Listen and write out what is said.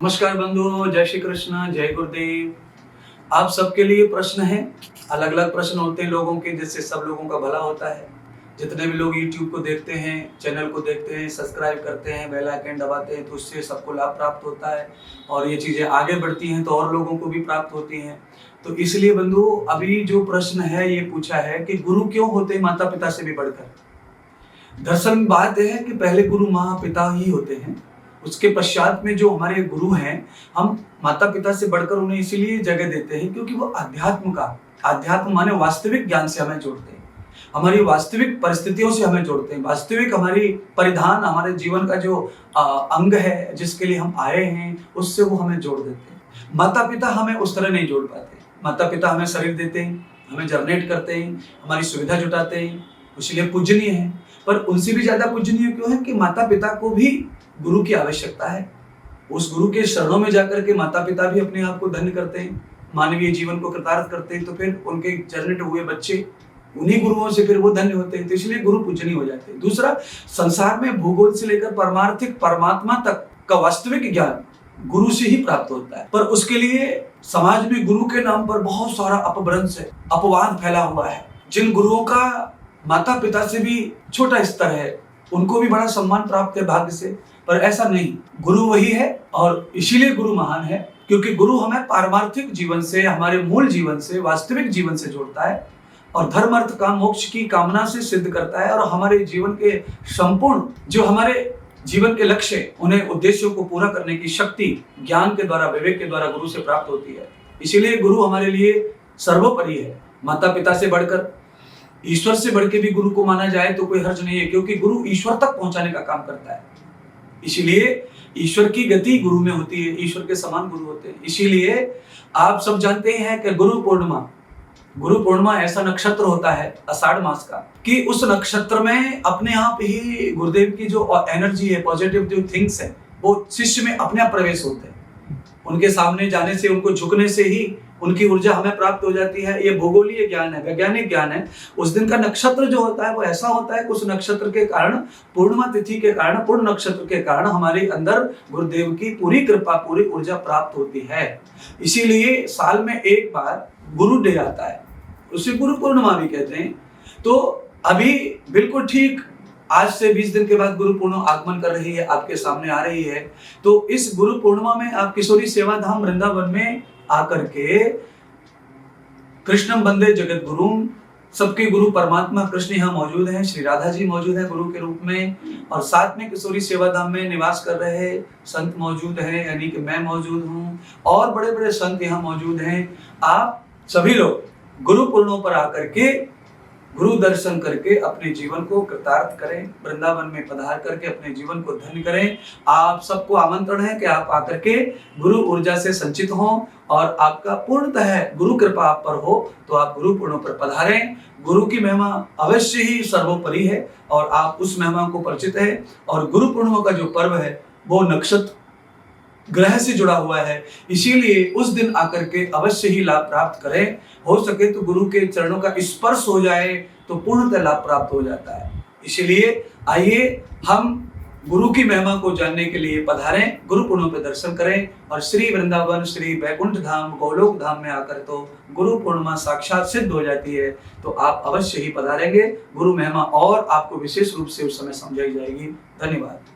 नमस्कार बंधुओं, जय श्री कृष्ण, जय गुरुदेव। आप सबके लिए प्रश्न है। अलग अलग प्रश्न होते हैं लोगों के, जिससे सब लोगों का भला होता है। जितने भी लोग YouTube को देखते हैं, चैनल को देखते हैं, सब्सक्राइब करते हैं, बेल आइकन दबाते हैं, तो उससे सबको लाभ प्राप्त होता है और ये चीजें आगे बढ़ती हैं तो और लोगों को भी प्राप्त होती हैं। तो इसलिए बंधुओं, अभी जो प्रश्न है ये पूछा है कि गुरु क्यों होते हैं माता पिता से भी बढ़कर। दरअसल बात यह है कि पहले गुरु माँ पिता ही होते हैं, उसके पश्चात में जो हमारे गुरु हैं, हम माता पिता से बढ़कर उन्हें इसीलिए जगह देते हैं क्योंकि वो अध्यात्म माने वास्तविक ज्ञान से हमें जोड़ते हैं, हमारी वास्तविक परिस्थितियों से हमें जोड़ते हैं, वास्तविक हमारी परिधान, हमारे जीवन का जो अंग है जिसके लिए हम आए हैं, उससे वो हमें जोड़ देते हैं। माता पिता हमें उस तरह नहीं जोड़ पाते। माता पिता हमें शरीर देते हैं, हमें जर्नेट करते हैं, हमारी सुविधा जुटाते हैं, इसलिए पूजनीय है। पर उनसे भी ज्यादा पूजनीय क्यों है कि माता पिता को भी गुरु की आवश्यकता है। उस गुरु के शरणों में जाकर के माता पिता भी अपने आप को धन्य करते हैं, मानवीय जीवन को कृतार्थ करते हैं, तो फिर उनके जन्नत हुए बच्चे उन्हीं गुरुओं से फिर वो धन्य होते हैं। तो इसलिए गुरु पूजनीय हो जाते हैं। दूसरा, संसार में भूगोल से लेकर परमार्थिक परमात्मा तक का वास्तविक ज्ञान गुरु से ही प्राप्त होता है। पर उसके लिए समाज में गुरु के नाम पर बहुत सारा अपभ्रंश है, अपवाद फैला हुआ है। जिन गुरुओं का माता पिता से भी छोटा स्तर है, उनको भी बड़ा सम्मान प्राप्त है भाग्य से, पर ऐसा नहीं। गुरु वही है और इसीलिए गुरु महान है क्योंकि गुरु हमें पारमार्थिक जीवन से, हमारे मूल जीवन से, वास्तविक जीवन से जोड़ता है और धर्म अर्थ काम मोक्ष की कामना से सिद्ध करता है और हमारे जीवन के संपूर्ण जो हमारे जीवन के लक्ष्य, उन्हें उद्देश्यों को पूरा करने की शक्ति ज्ञान के द्वारा, विवेक के द्वारा गुरु से प्राप्त होती है। इसीलिए गुरु हमारे लिए सर्वोपरि है। माता पिता से बढ़कर, ईश्वर से बढ़ के भी गुरु को माना जाए तो कोई हर्ज नहीं है, क्योंकि गुरु ईश्वर तक पहुंचाने का काम करता है। इसीलिए ईश्वर की गति गुरु में होती है, ईश्वर के समान गुरु होते हैं। इसीलिए आप सब जानते हैं कि गुरु पूर्णिमा ऐसा नक्षत्र होता है आषाढ़ मास का, कि उस नक्षत्र में अपने आप ही गुरुदेव की जो एनर्जी है, पॉजिटिव जो थिंग्स है, वो शिष्य में अपने आप प्रवेश होते हैं। उनके सामने जाने से, उनको झुकने से ही उनकी ऊर्जा हमें प्राप्त हो जाती है। ये भूगोलीय ज्ञान है, वैज्ञानिक ज्ञान है। उस दिन का नक्षत्र जो होता है वो ऐसा होता है कि उस नक्षत्र के कारण, पूर्णिमा तिथि के कारण, पूर्ण नक्षत्र के कारण हमारे अंदर गुरुदेव की पूरी कृपा, पूरी ऊर्जा प्राप्त होती है। इसीलिए साल में एक बार गुरु डे आता है, उसे गुरु पूर्णिमा भी कहते हैं। तो अभी बिल्कुल ठीक आज से 20 दिन के बाद गुरु पूर्णिमा आगमन कर रही है, आपके सामने आ रही है। तो इस गुरु पूर्णिमा में आप किशोरी सेवा धाम वृंदावन में आकर के कृष्णम वंदे जगत गुरु, सबके गुरु परमात्मा कृष्ण यहाँ मौजूद हैं, श्री राधा जी मौजूद हैं गुरु के रूप में, और साथ में किशोरी सेवा धाम में निवास कर रहे संत मौजूद हैं, यानी कि मैं मौजूद हूँ और बड़े बड़े संत यहाँ मौजूद हैं। आप सभी लोग गुरु पूर्णिमा पर आकर के गुरु दर्शन करके अपने जीवन को कृतार्थ करें, वृंदावन में पधार करके अपने जीवन को धन्य करें। आप सबको आमंत्रण है कि आप आकर के गुरु ऊर्जा से संचित हों और आपका पूर्णतः गुरु कृपा आप पर हो, तो आप गुरु पूर्णिमा पर पधारें। गुरु की महिमा अवश्य ही सर्वोपरि है और आप उस महिमा को परिचित है। और गुरु पूर्णिमा का जो पर्व है वो नक्षत्र ग्रह से जुड़ा हुआ है, इसीलिए उस दिन आकर के अवश्य ही लाभ प्राप्त करें। हो सके तो गुरु के चरणों का स्पर्श हो जाए तो पूर्णतः लाभ प्राप्त हो जाता है। इसीलिए आइए हम गुरु की महिमा को जानने के लिए पधारें, गुरु पूर्णिमा पे दर्शन करें और श्री वृंदावन, श्री वैकुंठ धाम, गोलोक धाम में आकर तो गुरु पूर्णिमा साक्षात सिद्ध हो जाती है। तो आप अवश्य ही पधारेंगे। गुरु महिमा और आपको विशेष रूप से उस समय समझाई जाएगी। धन्यवाद।